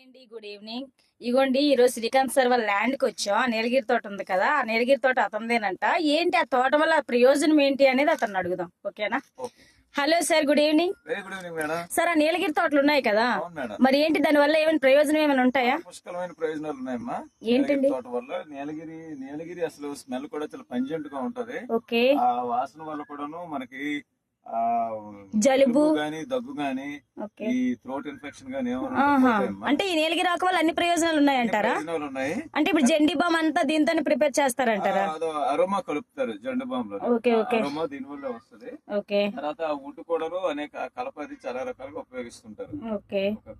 అండి, good evening. ఇగోండి ఈరోజు శ్రీకాంత్ సార్ వాళ్ళ ల్యాండ్కి వచ్చాం. ఆ నీలగిరి తోట ఉంది కదా, ఆ నీలగిరి తోట అతనిదేనంట. ఏంటి ఆ తోట వల్ల ప్రయోజనం ఏంటి అనేది అతన్ని అడుగుదాం, ఓకేనా? Hello sir, good evening. Very good evening madam. Sir, ఆ నీలగిరి తోటలు ఉన్నాయి కదా, అవును మేడం. మరి ఏంటి దాని వల్ల ఏమైనా ప్రయోజనం ఏమైనా ఉంటాయా? పుష్కలమైన ప్రయోజనాలు ఉన్నాయమ్మా. ఏంటండి? తోట వల్ల నీలగిరి అసలు స్మెల్ కూడా చాలా పంజెంట్ గా ఉంటది. ఓకే. ఆ వాసన వల్ల కూడాను మనకి జలుబు గానీ దగ్గు గానీ ఈ థ్రోట్ ఇన్ఫెక్షన్ గానీ అంటే ఈ నీలగిరి ఆకు వల్ల అన్ని ప్రయోజనాలు ఉన్నాయంటారా? ఉన్నాయి. అంటే ఇప్పుడు జెండి బామ్ అంతా దీంతో ప్రిపేర్ చేస్తారంటారా? అరోమా కలుపుతారు జెండు బామ్ లో. అరోమా దీని వల్ల వస్తుంది. తర్వాత వుడ్ కూడాను అనేక కలపది చాలా రకాలుగా ఉపయోగిస్తుంటారు.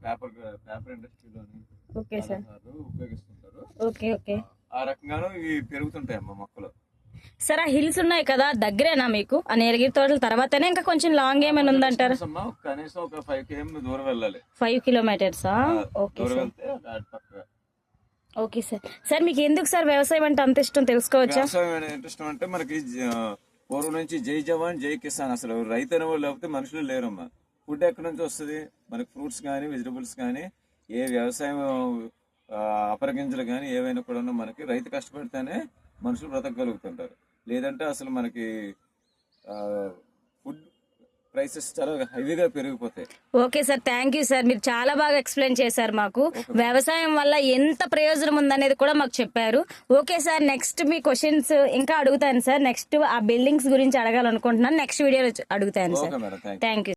పేపర్ ఇండస్ట్రీలోని ఉపయోగిస్తుంటారు. ఆ రకంగాను ఇవి పెరుగుతుంటాయి అమ్మ మొక్కలు. సార్, ఆ హిల్స్ ఉన్నాయి కదా దగ్గరేనా మీకు? ఆ నీలగిరి తోటల తర్వాతనే ఇంకా కొంచెం లాంగ్ ఏమైనా ఉందంటారా? కనీసం ఒక 5 km దూరం వెళ్ళాలి. 5 kilometers-ఆ? Okay sir. సార్, మీకు ఎందుకు సార్ వ్యవసాయం అంటే అంత ఇష్టం తెలుసుకోవచ్చా? వ్యవసాయం ఎంత ఇష్టం అంటే మనకి పూర్వం నుంచి జై జవాన్ జై కిసాన్, అసలు రైతు అనే వాళ్ళు లేకపోతే మనుషులు లేరమ్మా. ఫుడ్ ఎక్కడి నుంచి వస్తుంది? మనకి ఫ్రూట్స్ కానీ వెజిటబుల్స్ కానీ ఏ వ్యవసాయం అపరగింజలు కానీ ఏవైనా కూడా మనకి రైతు కష్టపడితేనే మనుషులు బ్రతకగలుగుతుంటారు. లేదంటే అసలు మనకి ఫుడ్ ప్రైసెస్ చాలా హెవీగా పెరిగిపోతాయి. Okay sir, thank you sir. మీరు చాలా బాగా ఎక్స్ప్లెయిన్ చేశారు. మాకు వ్యవసాయం వల్ల ఎంత ప్రయోజనం ఉందనేది కూడా మాకు చెప్పారు. ఓకే సార్, నెక్స్ట్ మీ క్వశ్చన్స్ ఇంకా అడుగుతాను సార్. నెక్స్ట్ ఆ బిల్డింగ్స్ గురించి అడగాలనుకుంటున్నాను. నెక్స్ట్ వీడియోలో అడుగుతాను సార్. Thank you.